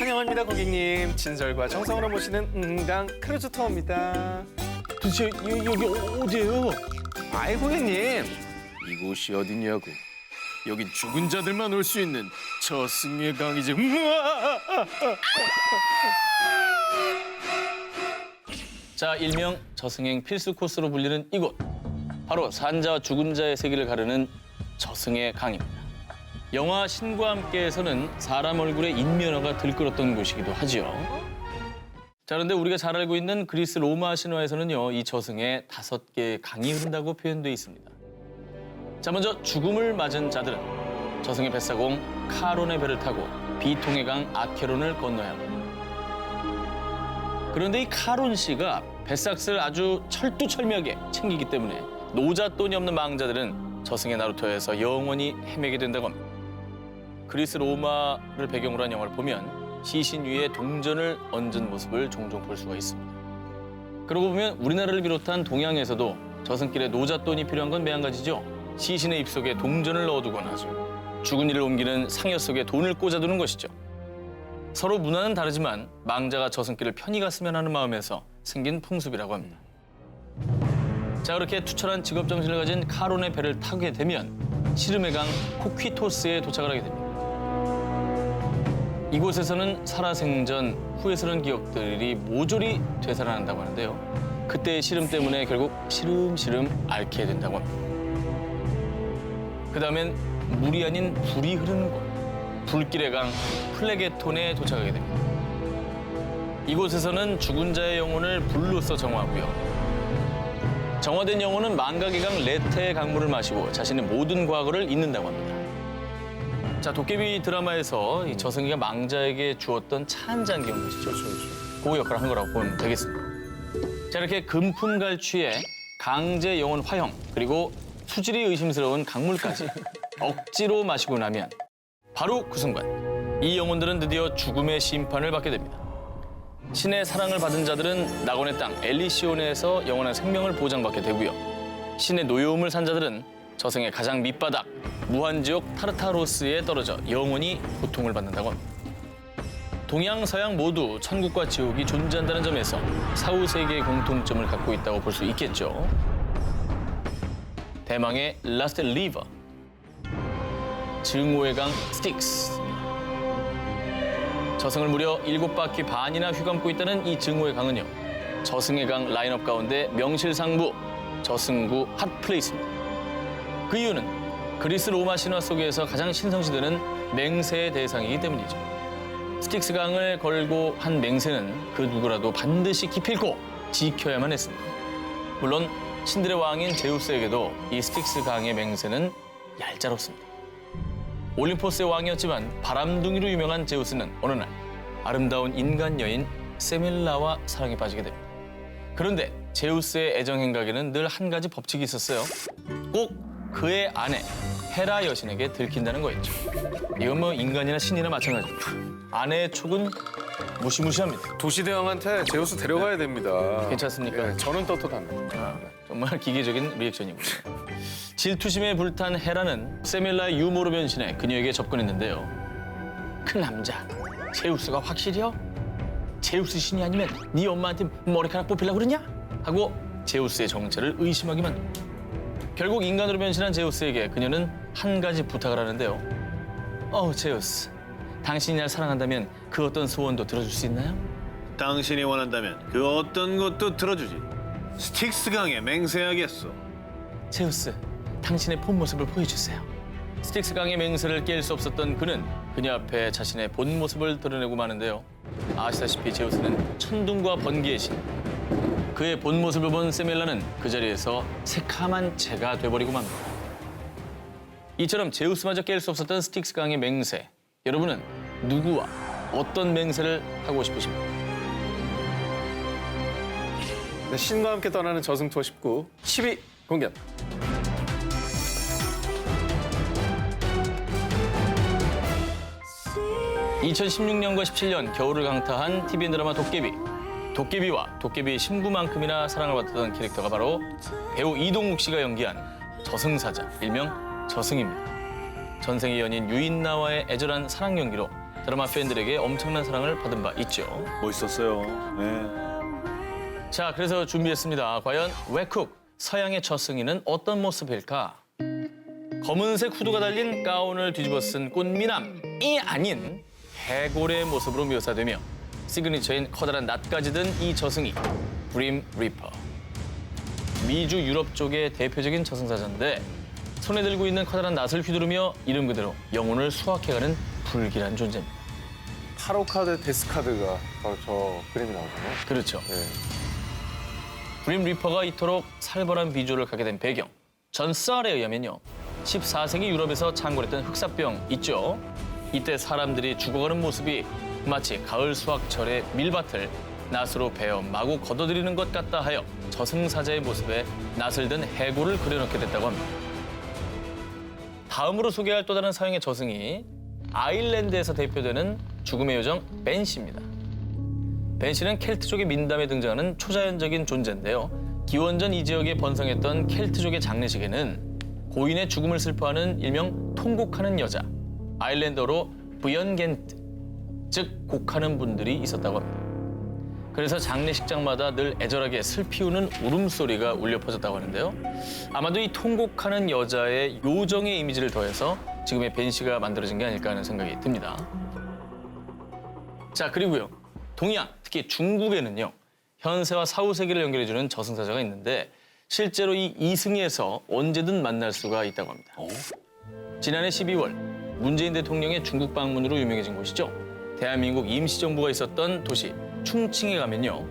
환영합니다, 고객님. 친절과 정성으로 모시는 강 크루즈 투어입니다. 도대체 여기 어디예요? 아이, 고객님. 이곳이 어디냐고. 여긴 죽은 자들만 올 수 있는 저승의 강이지. 자, 일명 저승행 필수 코스로 불리는 이곳. 바로 산자와 죽은 자의 세계를 가르는 저승의 강입니다. 영화 신과 함께에서는 사람 얼굴에 인면허가 들끓었던 곳이기도 하지요. 자, 그런데 우리가 잘 알고 있는 그리스 로마 신화에서는요, 이 저승에 5개의 강이 흐른다고 표현돼 있습니다. 자, 먼저 죽음을 맞은 자들은 저승의 뱃사공 카론의 배를 타고 비통의 강 아케론을 건너야 합니다. 그런데 이 카론 씨가 뱃삭스를 아주 철두철미하게 챙기기 때문에 노잣돈이 없는 망자들은 저승의 나루터에서 영원히 헤매게 된다고 합니다. 그리스 로마를 배경으로 한 영화를 보면 시신 위에 동전을 얹은 모습을 종종 볼 수가 있습니다. 그러고 보면 우리나라를 비롯한 동양에서도 저승길에 노잣돈이 필요한 건 매한가지죠. 시신의 입속에 동전을 넣어두거나 죽은 이를 옮기는 상여 속에 돈을 꽂아두는 것이죠. 서로 문화는 다르지만 망자가 저승길을 편히 갔으면 하는 마음에서 생긴 풍습이라고 합니다. 자, 그렇게 투철한 직업정신을 가진 카론의 배를 타게 되면 시름의 강 코퀴토스에 도착을 하게 됩니다. 이곳에서는 살아생전 후회스러운 기억들이 모조리 되살아난다고 하는데요. 그때의 시름 때문에 결국 시름시름 앓게 된다고 합니다. 그 다음엔 물이 아닌 불이 흐르는 곳, 불길의 강 플레게톤에 도착하게 됩니다. 이곳에서는 죽은 자의 영혼을 불로써 정화하고요. 정화된 영혼은 망각의 강 레테의 강물을 마시고 자신의 모든 과거를 잊는다고 합니다. 자, 도깨비 드라마에서 이 저승이가 망자에게 주었던 차 한 잔 기억나시죠? 그 역할을 한 거라고 보면 되겠습니다. 자, 이렇게 금품갈취에 강제 영혼 화형, 그리고 수질이 의심스러운 강물까지 억지로 마시고 나면 바로 그 순간 이 영혼들은 드디어 죽음의 심판을 받게 됩니다. 신의 사랑을 받은 자들은 낙원의 땅 엘리시온에서 영원한 생명을 보장받게 되고요. 신의 노여움을 산 자들은 저승의 가장 밑바닥 무한지옥 타르타로스에 떨어져 영원히 고통을 받는다고 합니다. 동양, 서양 모두 천국과 지옥이 존재한다는 점에서 사후세계의 공통점을 갖고 있다고 볼 수 있겠죠. 대망의 라스트 리버, 증오의 강 스틱스. 저승을 무려 7바퀴 반이나 휘감고 있다는 이 증오의 강은요, 저승의 강 라인업 가운데 명실상부 저승구 핫플레이스입니다. 그 이유는 그리스 로마 신화 속에서 가장 신성시되는 맹세의 대상이기 때문이죠. 스틱스 강을 걸고 한 맹세는 그 누구라도 반드시 기필코 지켜야만 했습니다. 물론 신들의 왕인 제우스에게도 이 스틱스 강의 맹세는 얄짤없습니다. 올림포스의 왕이었지만 바람둥이로 유명한 제우스는 어느 날 아름다운 인간 여인 세밀라와 사랑에 빠지게 됩니다. 그런데 제우스의 애정 행각에는 늘 한 가지 법칙이 있었어요. 꼭 그의 아내 헤라 여신에게 들킨다는 거였죠. 이건 뭐 인간이나 신이나 마찬가지입니다. 아내의 촉은 무시무시합니다. 도시대왕한테 제우스 데려가야 됩니다. 괜찮습니까? 예, 저는 떳떳합니다. 정말 기계적인 리액션이고요. 질투심에 불탄 헤라는 세밀라의 유모로 변신해 그녀에게 접근했는데요. 그 남자, 제우스가 확실히요? 제우스 신이 아니면 네 엄마한테 머리카락 뽑히려고 그러냐? 하고 제우스의 정체를 의심하게 만듭니다. 결국 인간으로 변신한 제우스에게 그녀는 한 가지 부탁을 하는데요. 제우스, 당신이 날 사랑한다면 그 어떤 소원도 들어줄 수 있나요? 당신이 원한다면 그 어떤 것도 들어주지. 스틱스 강에 맹세하겠소. 제우스, 당신의 본 모습을 보여주세요. 스틱스 강의 맹세를 깰 수 없었던 그는 그녀 앞에 자신의 본 모습을 드러내고 마는데요. 아시다시피 제우스는 천둥과 번개의 신. 그의 본 모습을 본 세밀라는 그 자리에서 새카만 재가 돼버리고 맙니다. 이처럼 제우스마저 깰 수 없었던 스틱스 강의 맹세. 여러분은 누구와 어떤 맹세를 하고 싶으십니까? 네, 신과 함께 떠나는 저승 투어 19, 10위 공개합니다. (2016년과 17년) 겨울을 강타한 TVN 드라마 도깨비. 도깨비와 도깨비 신부만큼이나 사랑을 받았던 캐릭터가 바로 배우 이동욱 씨가 연기한 저승사자, 일명 저승입니다. 전생의 연인 유인나와의 애절한 사랑 연기로 드라마 팬들에게 엄청난 사랑을 받은 바 있죠. 멋있었어요. 네. 자, 그래서 준비했습니다. 과연 웨쿡 서양의 저승이는 어떤 모습일까? 검은색 후드가 달린 가운을 뒤집어 쓴 꽃미남이 아닌 해골의 모습으로 묘사되며 시그니처인 커다란 낫까지 든 이 저승이 브림 리퍼. 미주 유럽 쪽의 대표적인 저승사자인데 손에 들고 있는 커다란 낫을 휘두르며 이름 그대로 영혼을 수확해가는 불길한 존재입니다. 타로 카드, 데스 카드가 바로 저 그림이 나오잖아요. 그렇죠. 네. 브림 리퍼가 이토록 살벌한 비주얼을 갖게 된 배경. 전 썰에 의하면요. 14세기 유럽에서 창궐했던 흑사병 있죠. 이때 사람들이 죽어가는 모습이 마치 가을 수확철의 밀밭을 낫으로 베어 마구 걷어들이는 것 같다 하여 저승사자의 모습에 낫을 든 해골을 그려넣게 됐다고 합니다. 다음으로 소개할 또 다른 서양의 저승이 아일랜드에서 대표되는 죽음의 요정 벤시입니다. 벤시는 켈트족의 민담에 등장하는 초자연적인 존재인데요. 기원전 이 지역에 번성했던 켈트족의 장례식에는 고인의 죽음을 슬퍼하는 일명 통곡하는 여자, 아일랜드어로 부연겐트, 즉 곡하는 분들이 있었다고 합니다. 그래서 장례식장마다 늘 애절하게 슬피우는 울음소리가 울려 퍼졌다고 하는데요. 아마도 이 통곡하는 여자의 요정의 이미지를 더해서 지금의 벤시가 만들어진 게 아닐까 하는 생각이 듭니다. 자, 그리고요. 동양, 특히 중국에는요. 현세와 사후세계를 연결해주는 저승사자가 있는데 실제로 이 이승에서 언제든 만날 수가 있다고 합니다. 지난해 12월 문재인 대통령의 중국 방문으로 유명해진 곳이죠. 대한민국 임시정부가 있었던 도시 충칭에 가면요.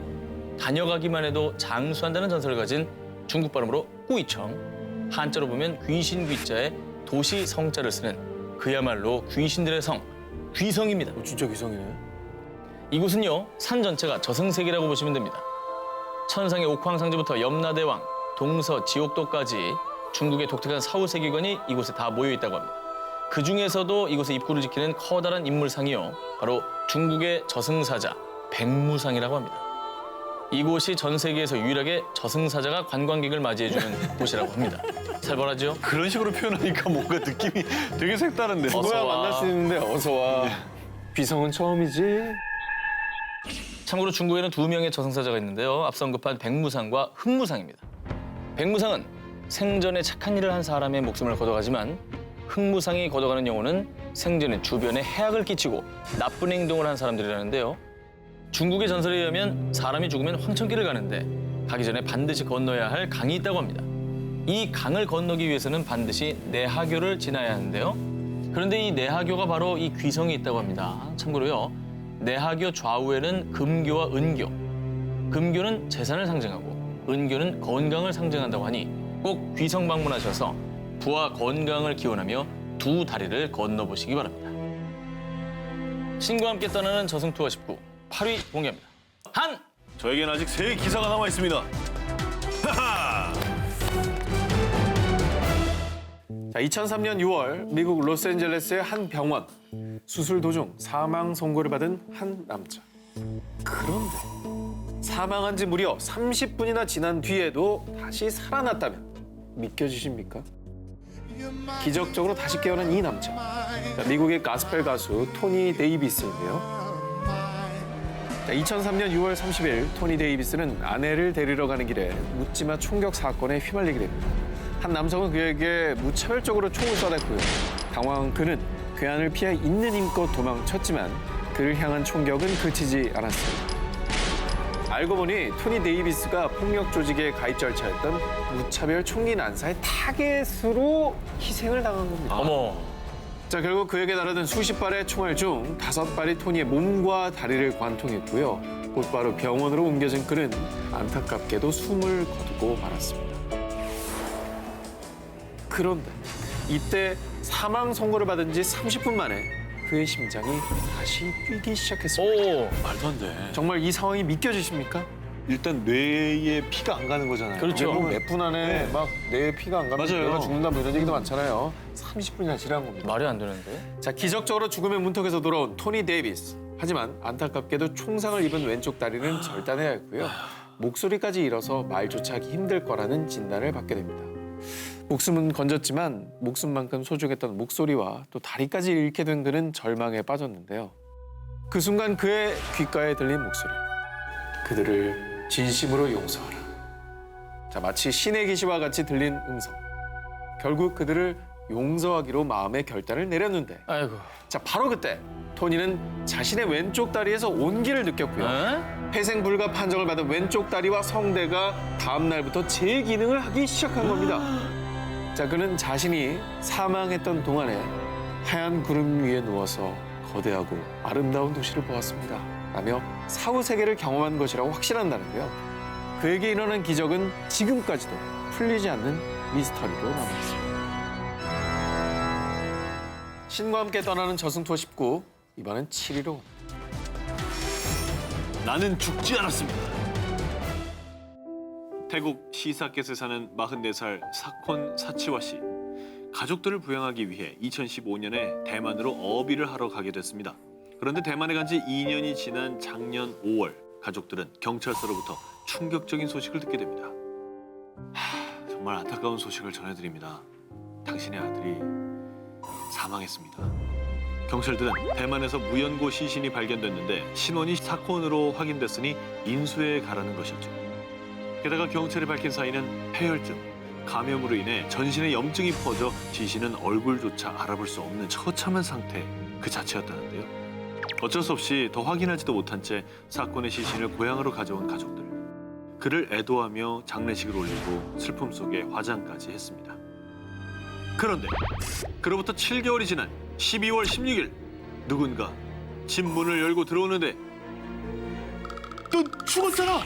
다녀가기만 해도 장수한다는 전설을 가진 중국 발음으로 꾸이청, 한자로 보면 귀신 귀자에 도시 성자를 쓰는 그야말로 귀신들의 성, 귀성입니다. 진짜 귀성이네. 이곳은요. 산 전체가 저승세계라고 보시면 됩니다. 천상의 옥황상제부터 염라대왕, 동서, 지옥도까지 중국의 독특한 사후세계관이 이곳에 다 모여 있다고 합니다. 그 중에서도 이곳의 입구를 지키는 커다란 인물상이요. 바로 중국의 저승사자 백무상이라고 합니다. 이곳이 전 세계에서 유일하게 저승사자가 관광객을 맞이해주는 곳이라고 합니다. 살벌하죠? 그런 식으로 표현하니까 뭔가 느낌이 되게 색다른데. 어서 뭐야 와. 만날 수 있는데 어서 와. 귀성은 처음이지. 참고로 중국에는 2명의 저승사자가 있는데요. 앞서 언급한 백무상과 흑무상입니다. 백무상은 생전에 착한 일을 한 사람의 목숨을 걷어가지만 흑무상이 걷어가는 영혼은 생전에 주변에 해악을 끼치고 나쁜 행동을 한 사람들이라는데요. 중국의 전설에 의하면 사람이 죽으면 황천길을 가는데 가기 전에 반드시 건너야 할 강이 있다고 합니다. 이 강을 건너기 위해서는 반드시 내하교를 지나야 하는데요. 그런데 이 내하교가 바로 이 귀성에 있다고 합니다. 참고로요. 내하교 좌우에는 금교와 은교. 금교는 재산을 상징하고 은교는 건강을 상징한다고 하니 꼭 귀성 방문하셔서 부와 건강을 기원하며 두 다리를 건너보시기 바랍니다. 신과 함께 떠나는 저승 투어 19 8위 공개합니다. 한! 저에겐 아직 3 기사가 남아 있습니다. 하하! 자, 2003년 6월 미국 로스앤젤레스의 한 병원 수술 도중 사망 선고를 받은 한 남자. 그런데 사망한 지 무려 30분이나 지난 뒤에도 다시 살아났다면 믿겨지십니까? 기적적으로 다시 깨어난 이 남자. 자, 미국의 가스펠 가수 토니 데이비스인데요. 자, 2003년 6월 30일 토니 데이비스는 아내를 데리러 가는 길에 묻지마 총격 사건에 휘말리게 됩니다. 한 남성은 그에게 무차별적으로 총을 쏴댔고요. 당황한 그는 괴한을 피해 있는 힘껏 도망쳤지만 그를 향한 총격은 그치지 않았습니다. 알고 보니 토니 데이비스가 폭력 조직의 가입 절차였던 무차별 총기 난사의 타겟으로 희생을 당한 겁니다. 어머. 자, 결국 그에게 날아든 수십 발의 총알 중 5발이 토니의 몸과 다리를 관통했고요. 곧바로 병원으로 옮겨진 그는 안타깝게도 숨을 거두고 말았습니다. 그런데 이때 사망 선고를 받은 지 30분 만에 그의 심장이 다시 뛰기 시작했습니다. 오. 말도 안 돼. 정말 이 상황이 믿겨지십니까? 일단 뇌에 피가 안 가는 거잖아요. 그렇죠. 몇 분 안에 막 뇌에 피가 안 가면 맞아요. 뇌가 죽는다 뭐 이런 얘기도 많잖아요. 30분이나 지난 겁니다. 말이 안 되는데. 자, 기적적으로 죽음의 문턱에서 돌아온 토니 데이비스. 하지만 안타깝게도 총상을 입은 왼쪽 다리는 절단해야 했고요. 목소리까지 잃어서 말조차 하기 힘들 거라는 진단을 받게 됩니다. 목숨은 건졌지만 목숨만큼 소중했던 목소리와 또 다리까지 잃게 된 그는 절망에 빠졌는데요. 그 순간 그의 귓가에 들린 목소리. 그들을 진심으로 용서하라. 자, 마치 신의 계시와 같이 들린 음성. 결국 그들을 용서하기로 마음의 결단을 내렸는데, 아이고. 자, 바로 그때 토니는 자신의 왼쪽 다리에서 온기를 느꼈고요. 에? 회생 불가 판정을 받은 왼쪽 다리와 성대가 다음 날부터 재기능을 하기 시작한 겁니다. 자, 그는 자신이 사망했던 동안에 하얀 구름 위에 누워서 거대하고 아름다운 도시를 보았습니다. 라며 사후 세계를 경험한 것이라고 확신한다는데요. 그에게 일어난 기적은 지금까지도 풀리지 않는 미스터리로 남아있습니다. 신과 함께 떠나는 저승 투어 19, 이번엔 7위로. 나는 죽지 않았습니다. 태국 시사켓에 사는 44살 사콘 사치와 씨. 가족들을 부양하기 위해 2015년에 대만으로 어비를 하러 가게 됐습니다. 그런데 대만에 간 지 2년이 지난 작년 5월 가족들은 경찰서로부터 충격적인 소식을 듣게 됩니다. 정말 안타까운 소식을 전해드립니다. 당신의 아들이 사망했습니다. 경찰들은 대만에서 무연고 시신이 발견됐는데 신원이 사콘으로 확인됐으니 인수해 가라는 것이었죠. 게다가 경찰이 밝힌 사인은 폐혈증, 감염으로 인해 전신에 염증이 퍼져 시신은 얼굴조차 알아볼 수 없는 처참한 상태 그 자체였다는데요. 어쩔 수 없이 더 확인하지도 못한 채 사건의 시신을 고향으로 가져온 가족들. 그를 애도하며 장례식을 올리고 슬픔 속에 화장까지 했습니다. 그런데 그로부터 7개월이 지난 12월 16일 누군가 집 문을 열고 들어오는데 너 죽었잖아!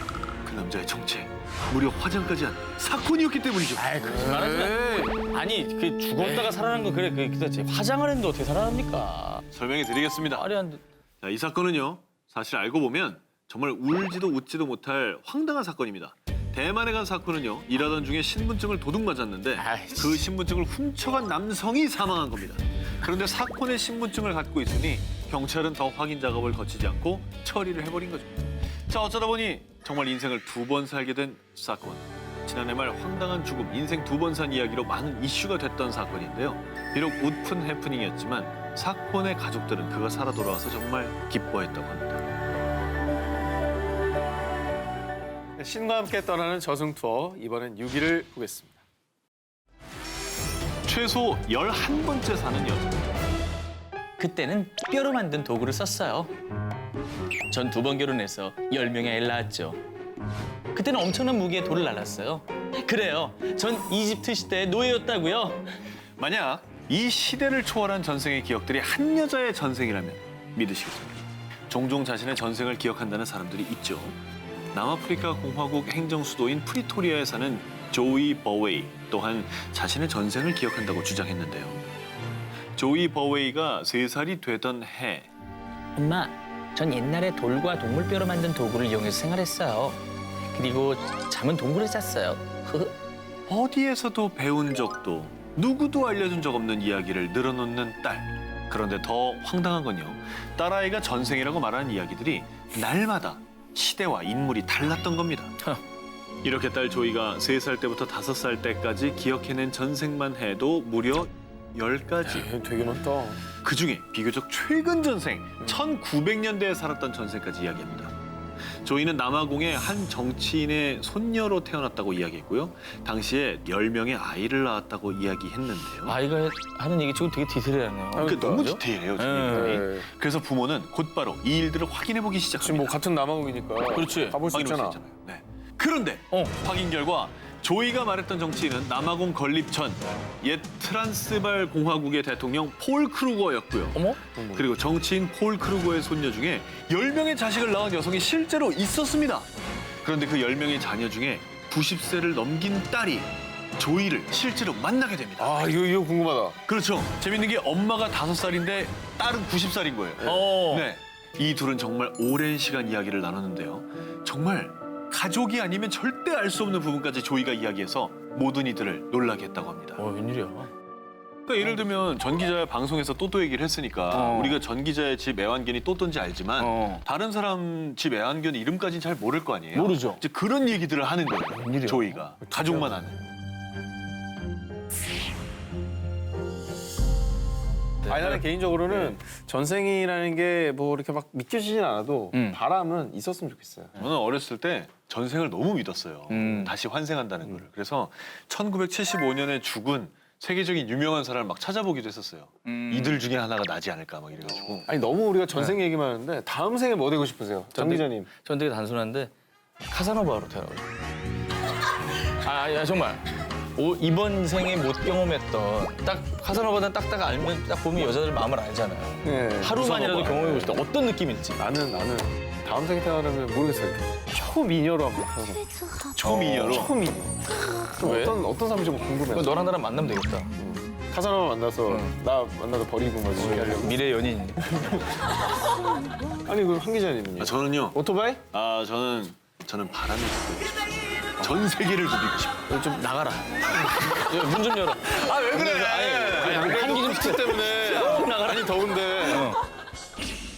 그 남자의 정체 무려 화장까지 한 사건이었기 때문이죠. 아이, 거짓말하지. 아니, 그 죽었다가 살아난 거 그래. 그 화장을 했는데 어떻게 살아납니까? 설명해 드리겠습니다. 말이 안 돼. 자, 이 사건은요. 사실 알고 보면 정말 울지도 웃지도 못할 황당한 사건입니다. 대만에 간 사건은요. 일하던 중에 신분증을 도둑 맞았는데 아이씨. 그 신분증을 훔쳐간 남성이 사망한 겁니다. 그런데 사건의 신분증을 갖고 있으니 경찰은 더 확인 작업을 거치지 않고 처리를 해버린 거죠. 자, 어쩌다 보니 정말 인생을 2번 살게 된 사건. 지난해 말 황당한 죽음, 인생 2번 산 이야기로 많은 이슈가 됐던 사건인데요. 비록 웃픈 해프닝이었지만 사건의 가족들은 그가 살아 돌아와서 정말 기뻐했다고 합니다. 신과 함께 떠나는 저승 투어, 이번엔 6위를 보겠습니다. 최소 11번째 사는 여자. 그때는 뼈로 만든 도구를 썼어요. 전 2번 결혼해서 10명의 애를 낳았죠. 그때는 엄청난 무게의 돌을 날랐어요. 그래요. 전 이집트 시대의 노예였다고요. 만약 이 시대를 초월한 전생의 기억들이 한 여자의 전생이라면 믿으시겠습니까? 종종 자신의 전생을 기억한다는 사람들이 있죠. 남아프리카 공화국 행정수도인 프리토리아에 사는 조이 버웨이 또한 자신의 전생을 기억한다고 주장했는데요. 조이 버웨이가 3살이 되던 해 엄마, 전 옛날에 돌과 동물뼈로 만든 도구를 이용해서 생활했어요. 그리고 잠은 동굴에 잤어요. 어디에서도 배운 적도 누구도 알려준 적 없는 이야기를 늘어놓는 딸. 그런데 더 황당한 건요. 딸아이가 전생이라고 말하는 이야기들이 날마다 시대와 인물이 달랐던 겁니다. 이렇게 딸 조이가 3살 때부터 5살 때까지 기억해낸 전생만 해도 무려 10가지. 되게 많다. 그중에 비교적 최근 전생, 1900년대에 살았던 전생까지 이야기합니다. 조이는 남아공의 한 정치인의 손녀로 태어났다고 이야기했고요. 당시에 10명의 아이를 낳았다고 이야기했는데요. 아이가 하는 얘기 지금 되게 디테일하네요. 그 너무 그죠? 디테일해요, 네. 지금. 그래서 부모는 곧바로 이 일들을 확인해보기 지금 시작합니다. 뭐 같은 남아공이니까. 그렇지. 가볼 수 확인해볼 있잖아. 수 있잖아요. 네. 그런데 확인 결과 조이가 말했던 정치인은 남아공 건립 전 옛 트란스발 공화국의 대통령 폴 크루거였고요. 어머? 그리고 정치인 폴 크루거의 손녀 중에 10명의 자식을 낳은 여성이 실제로 있었습니다. 그런데 그 10명의 자녀 중에 90세를 넘긴 딸이 조이를 실제로 만나게 됩니다. 아, 이거 궁금하다. 그렇죠. 재밌는 게 엄마가 5살인데 딸은 90살인 거예요. 네. 이 둘은 정말 오랜 시간 이야기를 나눴는데요. 정말 가족이 아니면 절대 알 수 없는 부분까지 조이가 이야기해서 모든 이들을 놀라게 했다고 합니다. 웬일이야. 그러니까 예를 들면 전 기자의 방송에서 또또 얘기를 했으니까 우리가 전 기자의 집 애완견이 또또인지 알지만 다른 사람 집 애완견 이름까지는 잘 모를 거 아니에요. 모르죠. 이제 그런 얘기들을 하는 거예요. 웬일이야. 조이가 가족만 아는. 때. 아니 나는 개인적으로는 전생이라는 게 뭐 이렇게 막 믿겨지진 않아도 바람은 있었으면 좋겠어요. 저는 어렸을 때 전생을 너무 믿었어요. 다시 환생한다는 거를. 그래서 1975년에 죽은 세계적인 유명한 사람을 막 찾아보기도 했었어요. 이들 중에 하나가 나지 않을까 막 이래가지고. 아니 너무 우리가 전생 얘기만 하는데 다음 생에 뭐 되고 싶으세요? 정 기자님. 전 되게 단순한데 카사노바로 태어나고 싶어요. 야 정말. 이번 생에 못 경험했던 딱 카사노바는 딱딱 알면 딱 보면 여자들 마음을 알잖아요. 네, 하루만이라도 무서워봐. 경험해보고 싶다. 어떤 느낌일지. 나는 다음 생에 태어나면 모르겠어요. 초미녀로 한번 태어나. 초미녀로? 초미녀. 왜? 어떤 사람인지 뭐 궁금해. 그럼 너랑 나랑 만나면 되겠다. 카사노바 만나서 나 만나서 버리고 막 이렇게 하려고. 미래 연인. 아니 그 한 기자님은요? 저는요. 오토바이? 저는 바람을 불고 싶어요. 전 세계를 누비고 싶어요. 좀 나가라. 문 좀 열어. 아 왜 그래? 아니, 한기 좀 시기 때문에. 아니 더운데.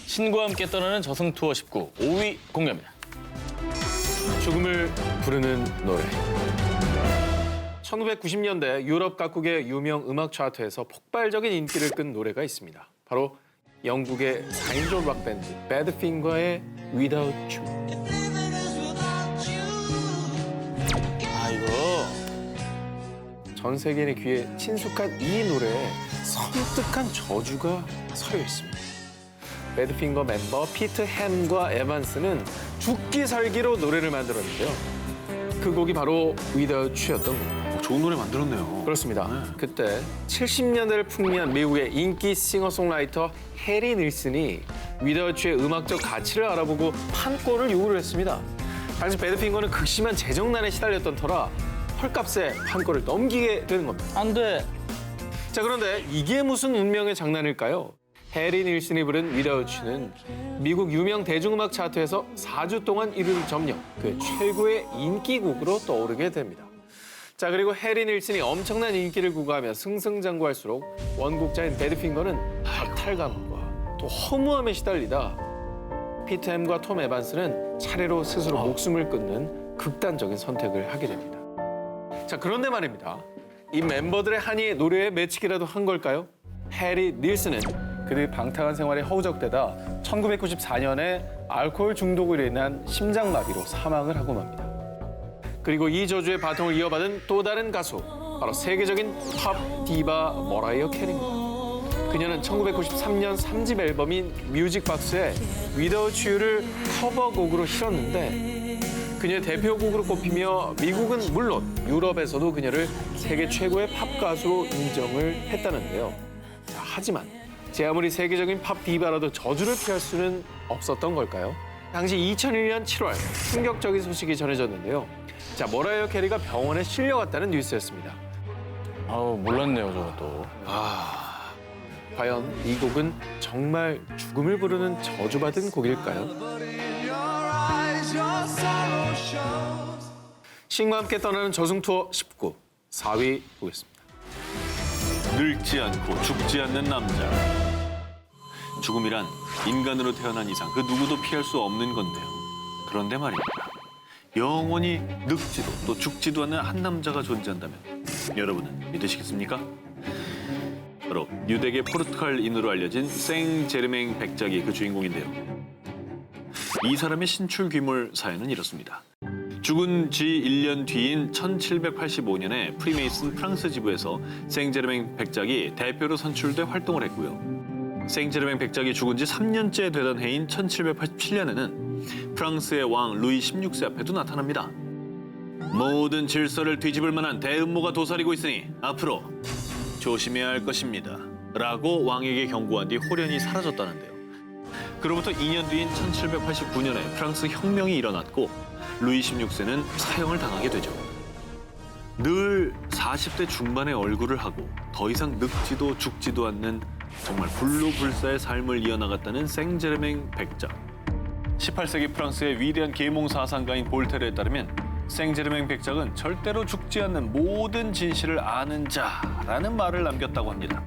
신과 함께 떠나는 저승 투어 19 5위 공개합니다. 죽음을 부르는 노래. 1990년대 유럽 각국의 유명 음악 차트에서 폭발적인 인기를 끈 노래가 있습니다. 바로 영국의 4인조 락밴드 배드핑거의 Without You. 이거 전 세계인의 귀에 친숙한 이 노래에 섬뜩한 저주가 서려 있습니다. 배드핑거 멤버 피트 햄과 에반스는 죽기 살기로 노래를 만들었는데요. 그 곡이 바로 Without You였던 겁니다. 좋은 노래 만들었네요. 그렇습니다. 그때 70년대를 풍미한 미국의 인기 싱어송라이터 해리 닐슨이 Without You의 음악적 가치를 알아보고 판권을 요구를 했습니다. 당시 배드핑거는 극심한 재정난에 시달렸던 터라 헐값에 판권을 넘기게 되는 겁니다. 안 돼. 자, 그런데 이게 무슨 운명의 장난일까요? 해리 닐슨이 부른 Without You는 미국 유명 대중음악 차트에서 4주 동안 1위를 점령, 그 최고의 인기곡으로 떠오르게 됩니다. 자, 그리고 해리 닐슨이 엄청난 인기를 구가하며 승승장구할수록 원곡자인 배드핑거는 박탈감과 또 허무함에 시달리다 피트 햄과 톰 에반스는 차례로 스스로 목숨을 끊는 극단적인 선택을 하게 됩니다. 자, 그런데 말입니다. 이 멤버들의 한이 노래에 맺히기라도 한 걸까요? 해리 닐슨은 그들의 방탕한 생활에 허우적대다 1994년에 알코올 중독으로 인한 심장마비로 사망을 하고 맙니다. 그리고 이 저주의 바통을 이어받은 또 다른 가수, 바로 세계적인 팝 디바 머라이어 캐리입니다. 그녀는 1993년 3집 앨범인 뮤직박스에 Without You를 커버곡으로 실었는데 그녀의 대표곡으로 꼽히며 미국은 물론 유럽에서도 그녀를 세계 최고의 팝 가수로 인정을 했다는데요. 자, 하지만 제 아무리 세계적인 팝 디바라도 저주를 피할 수는 없었던 걸까요? 당시 2001년 7월 충격적인 소식이 전해졌는데요. 자, 머라이어 캐리가 병원에 실려갔다는 뉴스였습니다. 몰랐네요, 저것도. 과연 이 곡은 정말 죽음을 부르는 저주받은 곡일까요? 신과 함께 떠나는 저승 투어 19 4위 보겠습니다. 늙지 않고 죽지 않는 남자. 죽음이란 인간으로 태어난 이상 그 누구도 피할 수 없는 건데요. 그런데 말입니다. 영원히 늙지도 또 죽지도 않는 한 남자가 존재한다면 여러분은 믿으시겠습니까? 바로 유대계 포르투갈인으로 알려진 생제르맹 백작이 그 주인공인데요. 이 사람의 신출 귀몰 사연은 이렇습니다. 죽은 지 1년 뒤인 1785년에 프리메이슨 프랑스 지부에서 생제르맹 백작이 대표로 선출돼 활동을 했고요. 생제르맹 백작이 죽은 지 3년째 되던 해인 1787년에는 프랑스의 왕 루이 16세 앞에도 나타납니다. 모든 질서를 뒤집을 만한 대음모가 도사리고 있으니 앞으로 조심해야 할 것입니다. 라고 왕에게 경고한 뒤 홀연히 사라졌다는데요. 그로부터 2년 뒤인 1789년에 프랑스 혁명이 일어났고 루이 16세는 사형을 당하게 되죠. 늘 40대 중반의 얼굴을 하고 더 이상 늙지도 죽지도 않는 정말 불로불사의 삶을 이어나갔다는 생제르맹 백작. 18세기 프랑스의 위대한 계몽 사상가인 볼테르에 따르면 생제르맹 백작은 절대로 죽지 않는 모든 진실을 아는 자라는 말을 남겼다고 합니다.